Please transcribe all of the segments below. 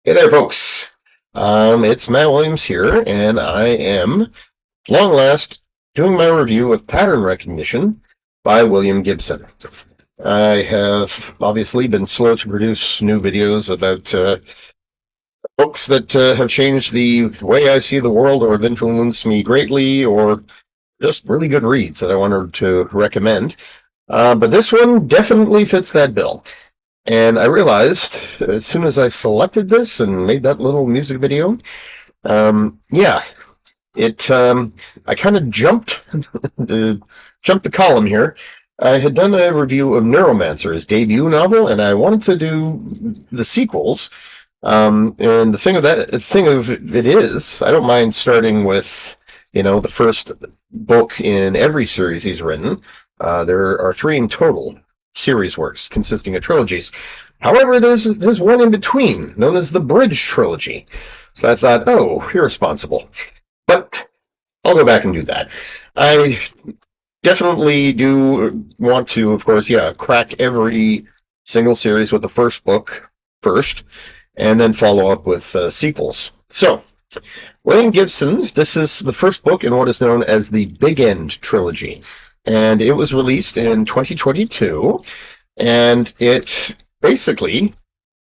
Hey there, folks. It's Matt Williams here, and I am, long last, doing my review of pattern recognition by William Gibson. I have obviously been slow to produce new videos about books that have changed the way I see the world or have influenced me greatly, or just really good reads that I wanted to recommend. But this one definitely fits that bill. And I realized as soon as I selected this and made that little music video, yeah, I kind of jumped the column here. I had done a review of Neuromancer, his debut novel, and I wanted to do the sequels. And the thing of it is, I don't mind starting with, the first book in every series he's written. There are three in total series works consisting of trilogies. However, there's one in between, known as the Bridge Trilogy. So I thought, oh, irresponsible. But I'll go back and do that. I definitely do want to, of course, crack every single series with the first book first, and then follow up with sequels. So, William Gibson, this is the first book in what is known as the Bigend trilogy. And it was released in 2022, and it basically,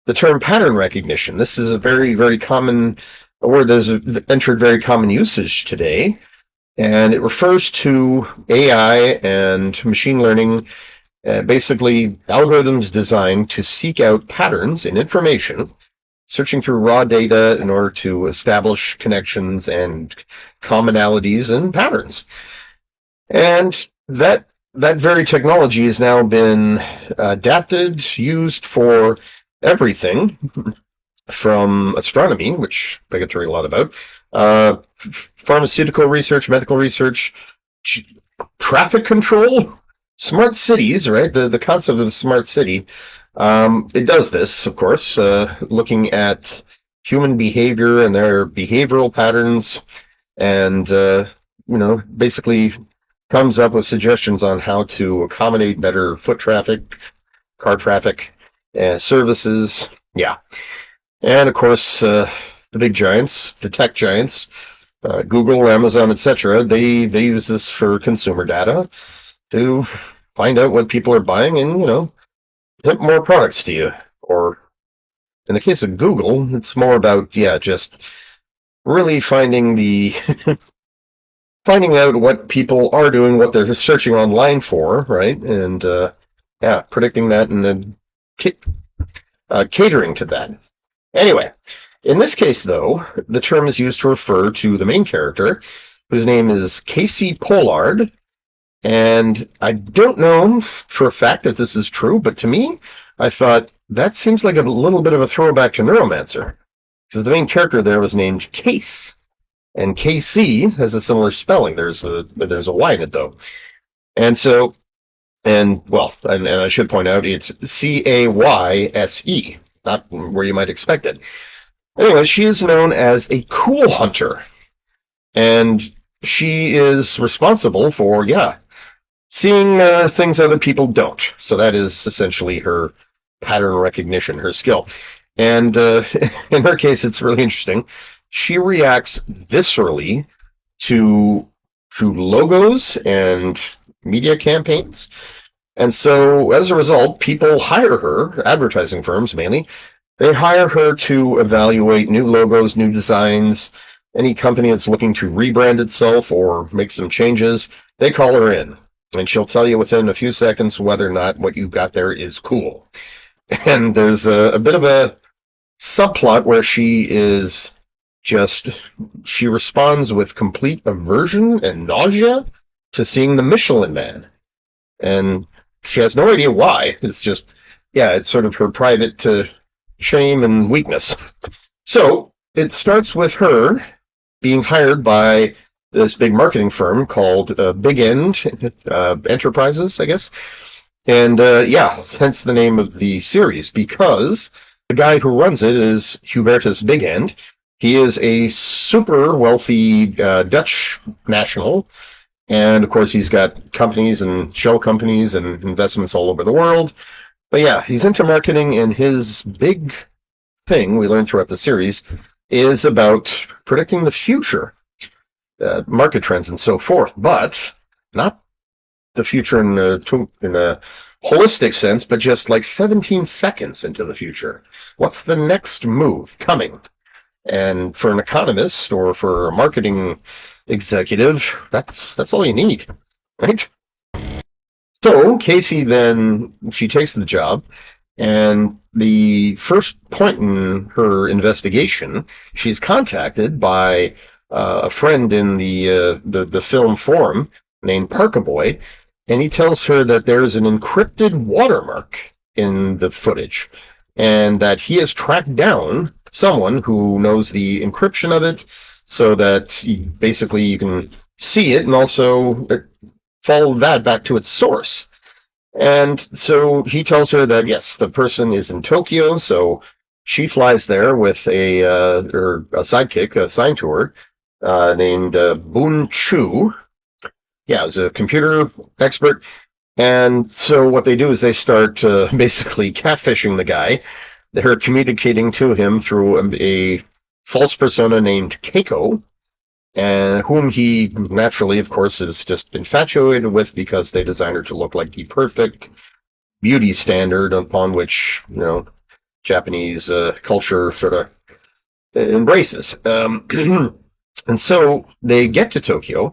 the term pattern recognition, this is a very, very common word that has entered very common usage today, and it refers to AI and machine learning, basically algorithms designed to seek out patterns in information, searching through raw data in order to establish connections and commonalities and patterns. And that very technology has now been adapted, used for everything from astronomy, which I get to read a lot about, pharmaceutical research, medical research, traffic control, smart cities, right? The concept of the smart city. It does this, of course, looking at human behavior and their behavioral patterns, and basically comes up with suggestions on how to accommodate better foot traffic, car traffic, services. Yeah. And of course, the big giants, the tech giants, Google, Amazon, etc., they use this for consumer data to find out what people are buying and, hit more products to you. Or in the case of Google, it's more about, just really finding finding out what people are doing, what they're searching online for, right? And predicting that and then catering to that. Anyway, in this case, though, the term is used to refer to the main character, whose name is Casey Pollard. And I don't know for a fact that this is true, but to me, I thought that seems like a little bit of a throwback to Neuromancer, because the main character there was named Case. And KC has a similar spelling. There's a Y in it, though. And so, and I should point out, it's Cayse, not where you might expect it. Anyway, she is known as a cool hunter. And she is responsible for, seeing things other people don't. So that is essentially her pattern recognition, her skill. And in her case, it's really interesting. She reacts viscerally to logos and media campaigns. And so, as a result, people hire her, advertising firms mainly, they hire her to evaluate new logos, new designs, any company that's looking to rebrand itself or make some changes, they call her in. And she'll tell you within a few seconds whether or not what you've got there is cool. And there's a bit of a subplot where she responds with complete aversion and nausea to seeing the Michelin Man. And she has no idea why. It's just, it's sort of her private shame and weakness. So it starts with her being hired by this big marketing firm called Bigend Enterprises, I guess. And hence the name of the series, because the guy who runs it is Hubertus Bigend. He is a super wealthy Dutch national, and of course he's got companies and shell companies and investments all over the world. But he's into marketing, and his big thing we learn throughout the series is about predicting the future, market trends and so forth, but not the future in a holistic sense, but just like 17 seconds into the future. What's the next move coming? And for an economist or for a marketing executive, that's all you need, right? So Casey then, she takes the job, and the first point in her investigation, she's contacted by a friend in the film forum named Parkaboy, and he tells her that there's an encrypted watermark in the footage, and that he has tracked down someone who knows the encryption of it, so that basically you can see it and also follow that back to its source. And so he tells her that, yes, the person is in Tokyo, so she flies there with her sidekick assigned to her, named Boon Chu. Yeah, he's a computer expert. And so what they do is they start basically catfishing the guy. They're communicating to him through a false persona named Keiko, and whom he naturally, of course, is just infatuated with because they designed her to look like the perfect beauty standard upon which, Japanese culture sort of embraces. And so they get to Tokyo,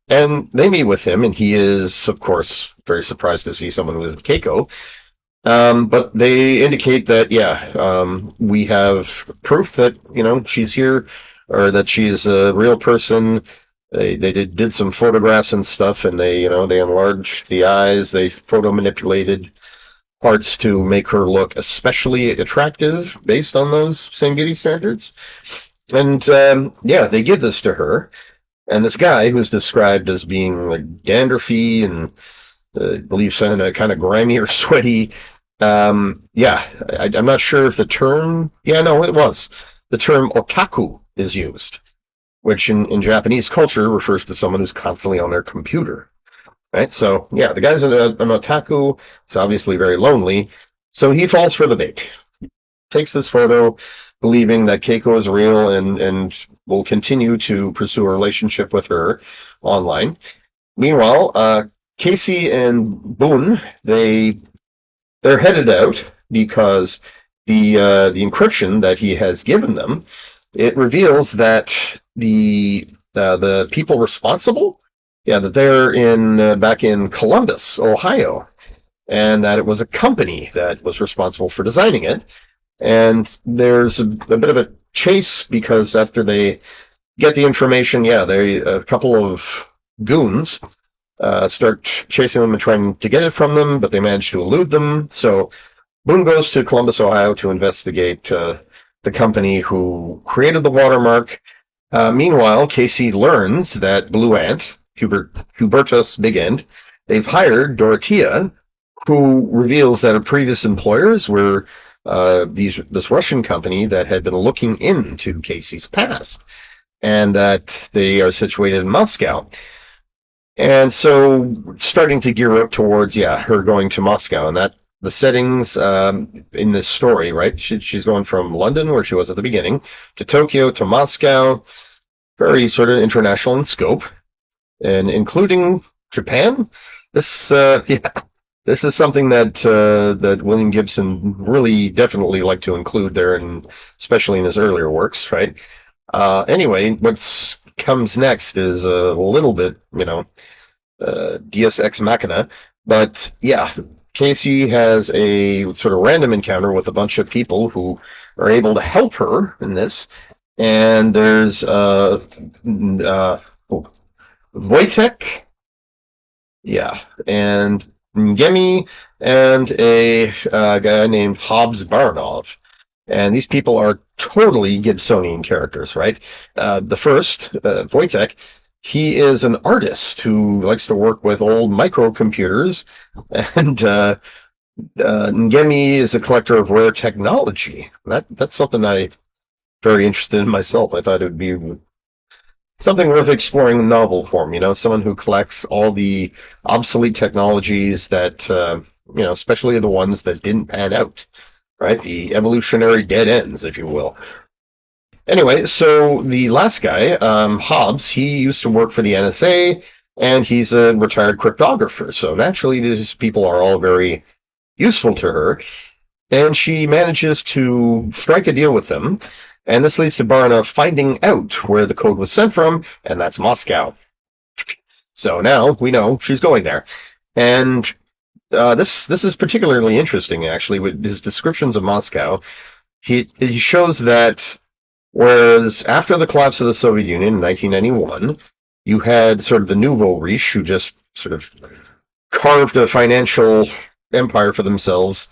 and they meet with him, and he is, of course, very surprised to see someone with Keiko. But they indicate that, we have proof that, she's here, or that she's a real person. They did some photographs and stuff, and they enlarged the eyes, they photo manipulated parts to make her look especially attractive based on those same beauty standards. And, they give this to her. And this guy, who's described as being like dandruffy and I believe kind of grimy or sweaty, I'm not sure if the term, it was. The term otaku is used, which in Japanese culture refers to someone who's constantly on their computer, right? So, the guy's an otaku. He's obviously very lonely, so he falls for the bait. Takes this photo, believing that Keiko is real and will continue to pursue a relationship with her online. Meanwhile, Casey and Boone, they're headed out because the encryption that he has given them, it reveals that the people responsible, that they're back in Columbus, Ohio, and that it was a company that was responsible for designing it. And there's a bit of a chase because after they get the information, a couple of goons start chasing them and trying to get it from them, but they manage to elude them. So Boone goes to Columbus, Ohio to investigate the company who created the watermark. Meanwhile, Casey learns that Blue Ant, Hubertus Bigend, they've hired Dorothea, who reveals that her previous employers were this Russian company that had been looking into Casey's past, and that they are situated in Moscow. And so starting to gear up towards, her going to Moscow, and that the settings in this story, right? She's going from London, where she was at the beginning, to Tokyo, to Moscow, very sort of international in scope, and including Japan. This is something that William Gibson really definitely liked to include there, and especially in his earlier works, right? Anyway, what comes next is a little bit, Deus Ex Machina, but Casey has a sort of random encounter with a bunch of people who are able to help her in this, and there's Wojtek, and Ngemi, and a guy named Hobbs Baranov. And these people are totally Gibsonian characters, right? The first, Wojtek, he is an artist who likes to work with old microcomputers, and Ngemi is a collector of rare technology. That's something I'm very interested in myself. I thought it would be something worth exploring in novel form, someone who collects all the obsolete technologies that, especially the ones that didn't pan out. right? The evolutionary dead ends, if you will. Anyway, so the last guy, Hobbs, he used to work for the NSA, and he's a retired cryptographer. So naturally, these people are all very useful to her, and she manages to strike a deal with them. And this leads to Barna finding out where the code was sent from, and that's Moscow. So now we know she's going there. And this is particularly interesting, actually, with his descriptions of Moscow. He shows that whereas after the collapse of the Soviet Union in 1991, you had sort of the nouveau riche who just sort of carved a financial empire for themselves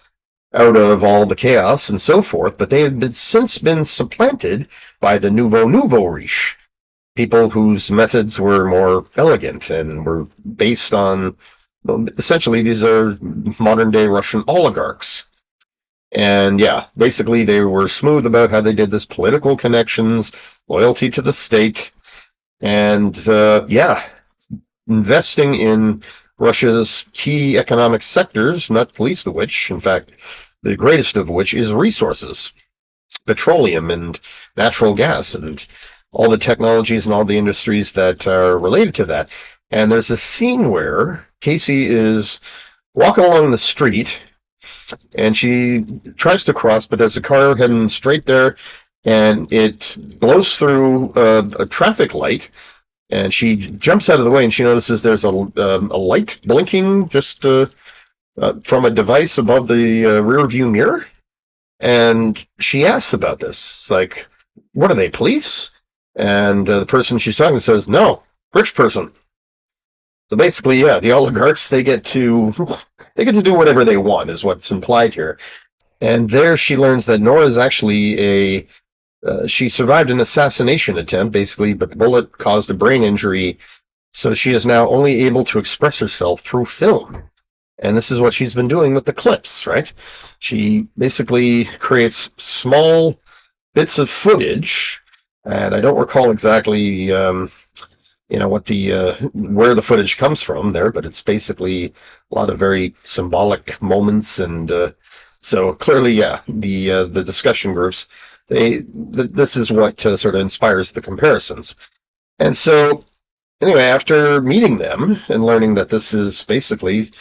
out of all the chaos and so forth, but they have since been supplanted by the nouveau riche, people whose methods were more elegant and were based on, well, essentially, these are modern day Russian oligarchs. And yeah, basically they were smooth about how they did this, political connections, loyalty to the state, and yeah, investing in Russia's key economic sectors, not the least of which, in fact, the greatest of which is resources, petroleum and natural gas and all the technologies and all the industries that are related to that. And there's a scene where Casey is walking along the street and she tries to cross, but there's a car heading straight there, and it blows through a traffic light, and she jumps out of the way, and she notices there's a light blinking just from a device above the rear view mirror, and she asks about this. It's like, what are they, police? And the person she's talking to says, no, rich person. So basically, yeah, the oligarchs, they get to do whatever they want, is what's implied here. And there she learns that Nora is actually she survived an assassination attempt, basically, but the bullet caused a brain injury, so she is now only able to express herself through film. And this is what she's been doing with the clips, right? She basically creates small bits of footage, and I don't recall exactly what where the footage comes from there, but it's basically a lot of very symbolic moments, and so clearly, yeah, the discussion groups, this is what sort of inspires the comparisons. And so anyway, after meeting them and learning that this is basically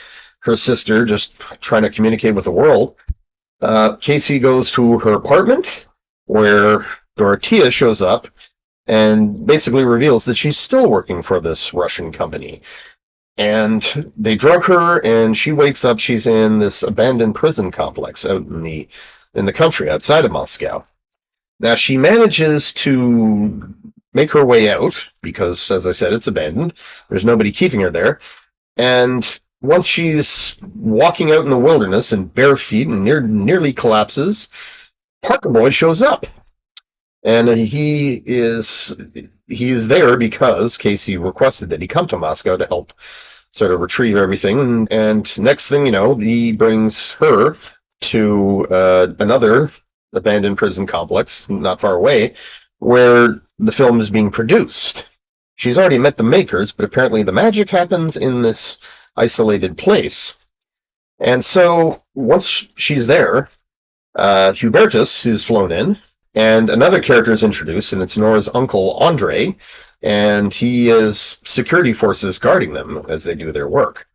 her sister just trying to communicate with the world, Casey goes to her apartment where Dorothea shows up and basically reveals that she's still working for this Russian company. And they drug her, and she wakes up. She's in this abandoned prison complex out in the country outside of Moscow. Now, she manages to make her way out because, as I said, it's abandoned. There's nobody keeping her there. And once she's walking out in the wilderness in bare feet and nearly collapses, Parker Boy shows up. And he is there because Casey requested that he come to Moscow to help sort of retrieve everything. And next thing you know, he brings her to another abandoned prison complex not far away where the film is being produced. She's already met the makers, but apparently the magic happens in this isolated place. And so once she's there, Hubertus is flown in, and another character is introduced, and it's Nora's uncle, Andre, and he is security forces guarding them as they do their work.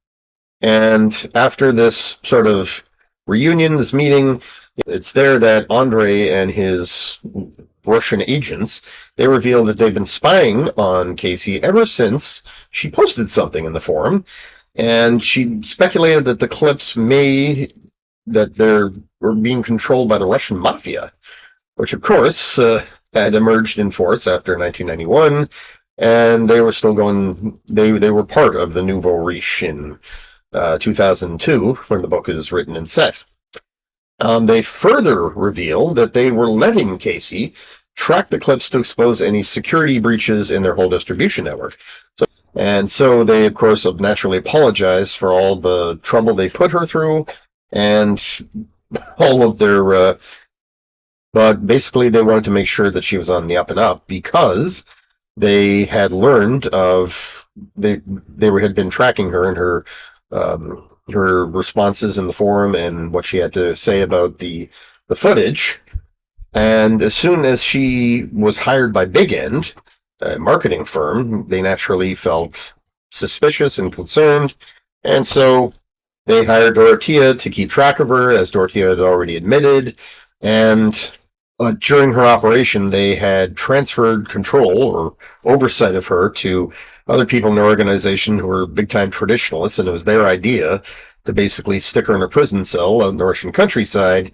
And after this sort of reunion, this meeting, it's there that Andre and his Russian agents, they reveal that they've been spying on Casey ever since she posted something in the forum, and she speculated that the clips were being controlled by the Russian mafia, which of course had emerged in force after 1991, and they were still going. They were part of the nouveau riche in 2002 when the book is written and set. They further reveal that they were letting Casey track the clips to expose any security breaches in their whole distribution network. So they, of course, have naturally apologized for all the trouble they put her through and all of their. But basically, they wanted to make sure that she was on the up and up because they had learned they had been tracking her and her responses in the forum and what she had to say about the the footage. And as soon as she was hired by Bigend, a marketing firm, they naturally felt suspicious and concerned. And so they hired Dorothea to keep track of her, as Dorothea had already admitted. And during her operation, they had transferred control or oversight of her to other people in the organization who were big-time traditionalists, and it was their idea to basically stick her in a prison cell out in the Russian countryside.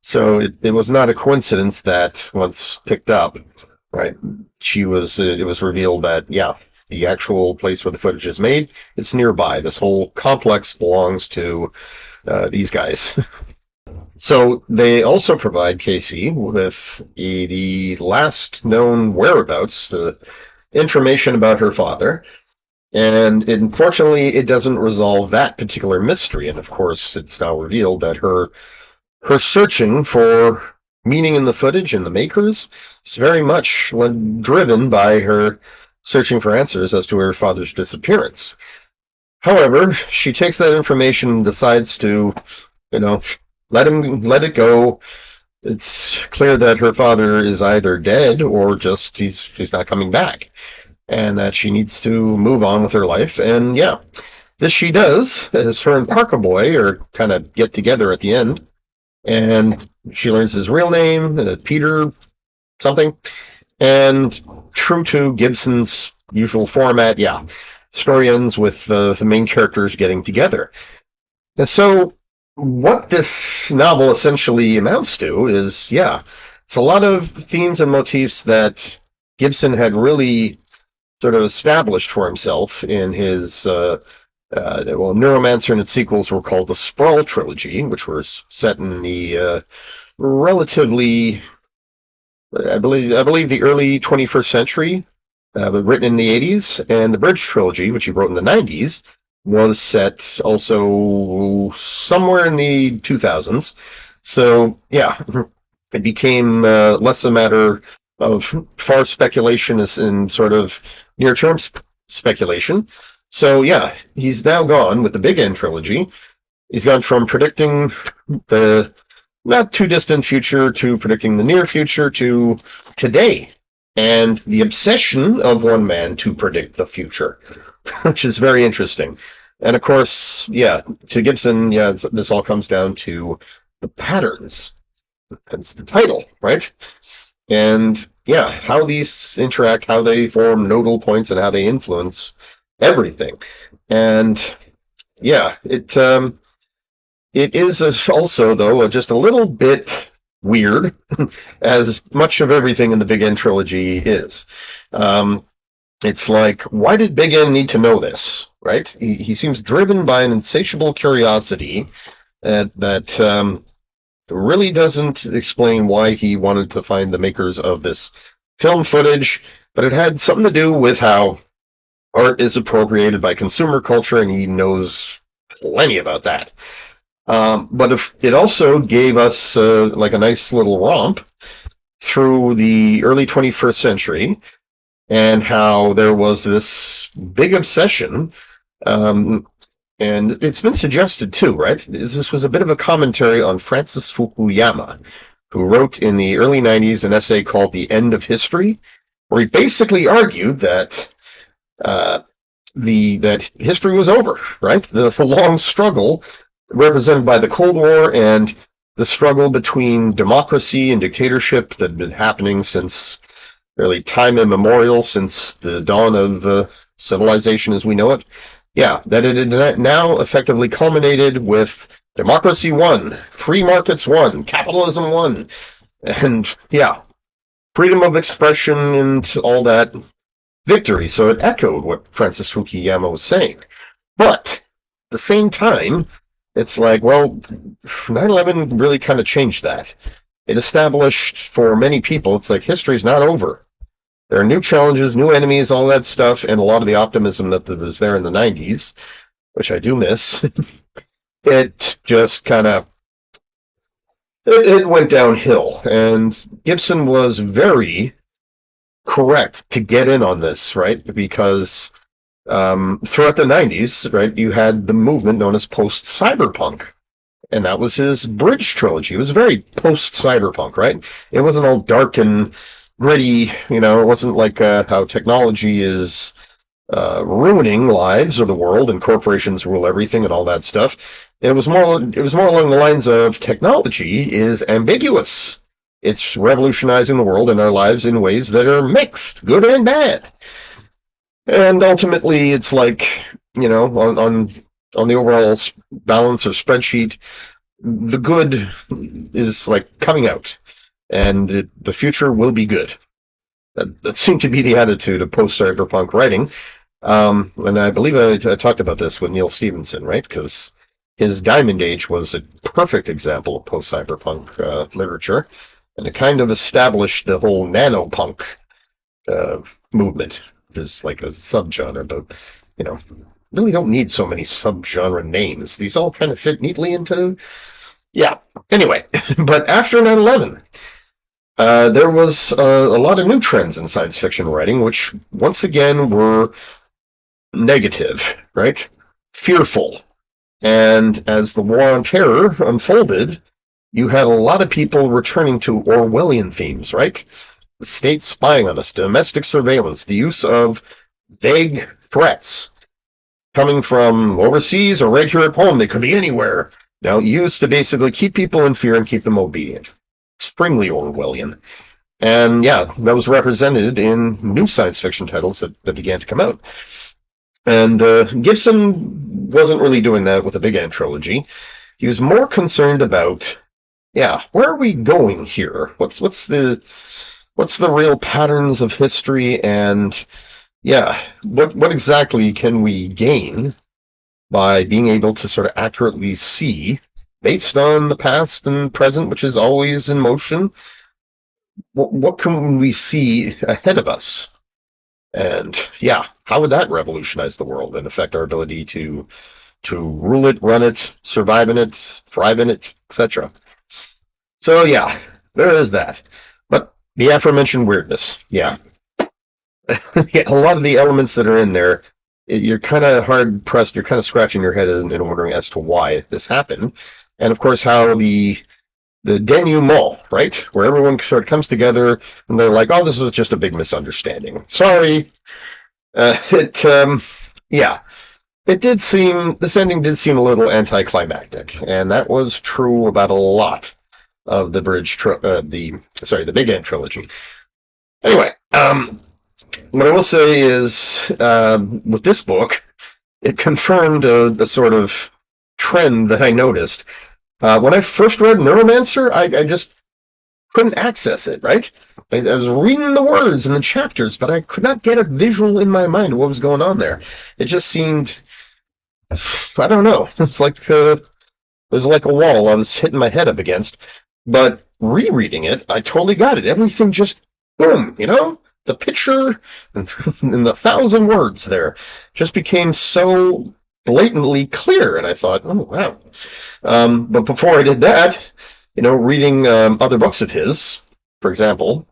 So it was not a coincidence that once picked up, right, it was revealed that, yeah, the actual place where the footage is made, it's nearby. This whole complex belongs to these guys. So they also provide Casey with the last known whereabouts, the information about her father. And unfortunately, it doesn't resolve that particular mystery. And of course, it's now revealed that her searching for meaning in the footage and the makers is very much driven by her searching for answers as to her father's disappearance. However, she takes that information and decides to, let it go. It's clear that her father is either dead or just he's not coming back, and that she needs to move on with her life. And yeah, this she does, as her and Parker Boy are kind of get together at the end, and she learns his real name, Peter something, and true to Gibson's usual format, yeah, story ends with the main characters getting together. And so what this novel essentially amounts to is, yeah, it's a lot of themes and motifs that Gibson had really sort of established for himself in his, Neuromancer and its sequels were called the Sprawl Trilogy, which were set in the relatively, I believe the early 21st century, but written in the 80s, and the Bridge Trilogy, which he wrote in the 90s, was set also somewhere in the 2000s. So, yeah, it became less a matter of far speculation and sort of near-term speculation. So, yeah, he's now gone with the Bigend trilogy. He's gone from predicting the not too distant future to predicting the near future to today, and the obsession of one man to predict the future, which is very interesting. And of course, yeah, to Gibson, yeah, this all comes down to the patterns. That's the title, right? And yeah, how these interact, how they form nodal points, and how they influence everything. And yeah, it is also, though, just a little bit weird, as much of everything in the Bigend trilogy is. It's like, why did Bigend need to know this, right? He seems driven by an insatiable curiosity that really doesn't explain why he wanted to find the makers of this film footage, but it had something to do with how art is appropriated by consumer culture, and he knows plenty about that. But it also gave us like a nice little romp through the early 21st century, and how there was this big obsession, and it's been suggested too, right? This was a bit of a commentary on Francis Fukuyama, who wrote in the early 90s an essay called The End of History, where he basically argued that that history was over, right? The long struggle represented by the Cold War and the struggle between democracy and dictatorship that had been happening since really time immemorial, since the dawn of civilization as we know it. Yeah, that it had now effectively culminated with democracy won, free markets won, capitalism won, and yeah, freedom of expression and all that victory. So it echoed what Francis Fukuyama was saying. But at the same time, it's like, well, 9/11 really kind of changed that. It established for many people, it's like history's not over. There are new challenges, new enemies, all that stuff, and a lot of the optimism that was there in the 90s, which I do miss, it just kind of, it went downhill. And Gibson was very correct to get in on this, right? Because throughout the 90s, right, you had the movement known as post-cyberpunk. and that was his Bridge trilogy. It was very post-cyberpunk, right? It wasn't all dark and gritty, you know, it wasn't like how technology is ruining lives or the world and corporations rule everything and all that stuff. It was more along the lines of technology is ambiguous. It's revolutionizing the world and our lives in ways that are mixed, good and bad. And ultimately, it's like, you know, on the overall balance or spreadsheet, the good is like coming out, and the future will be good. That seemed to be the attitude of post-cyberpunk writing. And I believe I talked about this with Neil Stephenson, right? Because his Diamond Age was a perfect example of post-cyberpunk literature, and it kind of established the whole nanopunk movement, which is like a subgenre, but, you know, really don't need so many subgenre names. These all kind of fit neatly into... Yeah, anyway, but after 9/11, there was a lot of new trends in science fiction writing, which once again were negative, right? Fearful. And as the War on Terror unfolded, you had a lot of people returning to Orwellian themes, right? The state spying on us, domestic surveillance, the use of vague threats coming from overseas or right here at home. They could be anywhere. Now, used to basically keep people in fear and keep them obedient. Extremely Orwellian. And yeah, that was represented in new science fiction titles that began to come out. And Gibson wasn't really doing that with the Bigend trilogy. He was more concerned about, yeah, where are we going here? What's the real patterns of history, and yeah, what exactly can we gain by being able to sort of accurately see, based on the past and present, which is always in motion, what can we see ahead of us? And yeah, how would that revolutionize the world and affect our ability to rule it, run it, survive in it, thrive in it, etc.? So yeah, there is that. But the aforementioned weirdness, yeah. Yeah, a lot of the elements that are in there, you're kind of hard pressed, you're kind of scratching your head and wondering as to why this happened. And of course, how the denouement, right, where everyone sort of comes together and they're like, oh, this was just a big misunderstanding. Sorry. Yeah, this ending did seem a little anticlimactic, and that was true about a lot of the the Bigend trilogy. Anyway, what I will say is, with this book, it confirmed a sort of trend that I noticed. When I first read Neuromancer, I just couldn't access it, right? I was reading the words and the chapters, but I could not get a visual in my mind of what was going on there. It just seemed, I don't know, it was like a wall I was hitting my head up against. But rereading it, I totally got it. Everything just, boom, you know? The picture and the 1,000 words there just became so blatantly clear, and I thought, oh, wow. But before I did that, you know, reading other books of his, for example,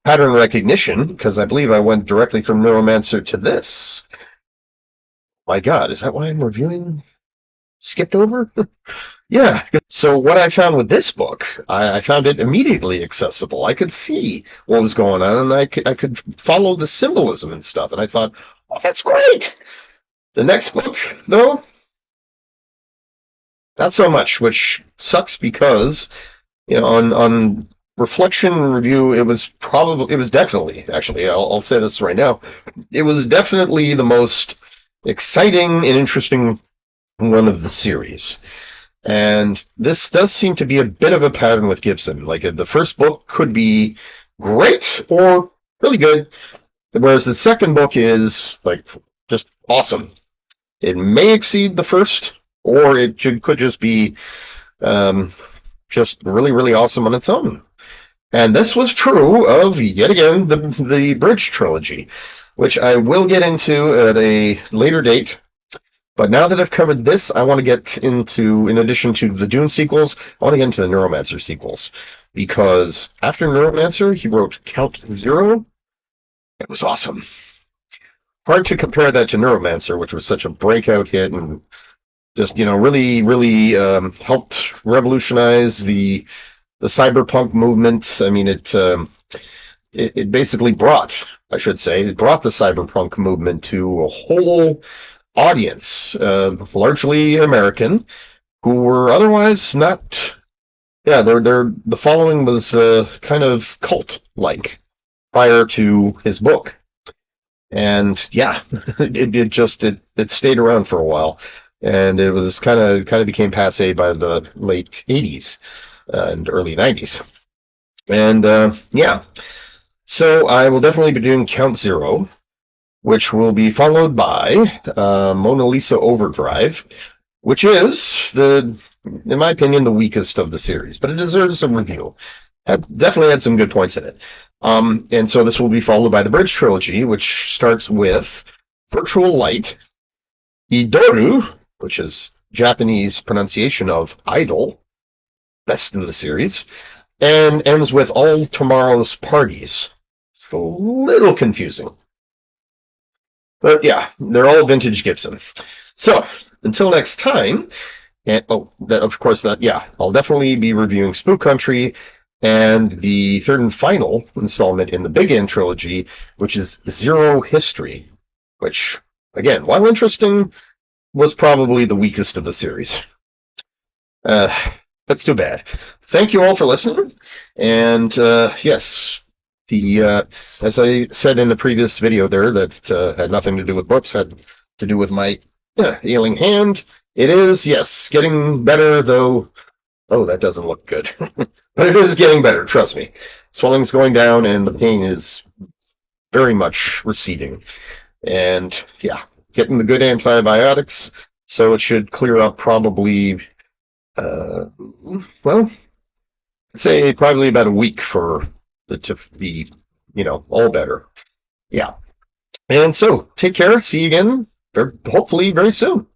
Pattern Recognition, because I believe I went directly from Neuromancer to this. My God, is that why I'm reviewing? Skipped over? Yeah. So what I found with this book, I found it immediately accessible. I could see what was going on, and I could follow the symbolism and stuff. And I thought, oh, that's great. The next book, though, not so much, which sucks because, you know, on reflection and review, it was definitely, actually, I'll say this right now, it was definitely the most exciting and interesting one of the series. And this does seem to be a bit of a pattern with Gibson. Like, the first book could be great or really good, whereas the second book is, like, just awesome. It may exceed the first, or it could just be just really, really awesome on its own. And this was true of, yet again, the Bridge trilogy, which I will get into at a later date. But now that I've covered this, I want to get into, in addition to the Dune sequels, I want to get into the Neuromancer sequels. Because after Neuromancer, he wrote Count Zero. It was awesome. Hard to compare that to Neuromancer, which was such a breakout hit and just, really helped revolutionize the cyberpunk movement. I mean, it basically brought, I should say, it brought the cyberpunk movement to a whole audience, largely American, who were otherwise not. Yeah, the following was kind of cult-like prior to his book, and yeah, it stayed around for a while, and it was kind of became passé by the late '80s and early '90s, and yeah. So I will definitely be doing Count Zero, which will be followed by Mona Lisa Overdrive, which is in my opinion, the weakest of the series, but it deserves a review. It definitely had some good points in it. And so this will be followed by the Bridge Trilogy, which starts with Virtual Light, Idoru, which is Japanese pronunciation of idol, best in the series, and ends with All Tomorrow's Parties. It's a little confusing. But yeah, they're all vintage Gibson. So, until next time, and of course, I'll definitely be reviewing Spook Country and the third and final installment in the Bigend trilogy, which is Zero History, which, again, while interesting, was probably the weakest of the series. That's too bad. Thank you all for listening, and yes, as I said in the previous video there, that had nothing to do with books, had to do with my ailing hand. It is, yes, getting better, though. Oh, that doesn't look good. But it is getting better, trust me. Swelling's going down, and the pain is very much receding. And, yeah, getting the good antibiotics, so it should clear up probably, well, I'd say probably about a week for it to be, all better. Yeah. And so, take care. See you again, hopefully very soon.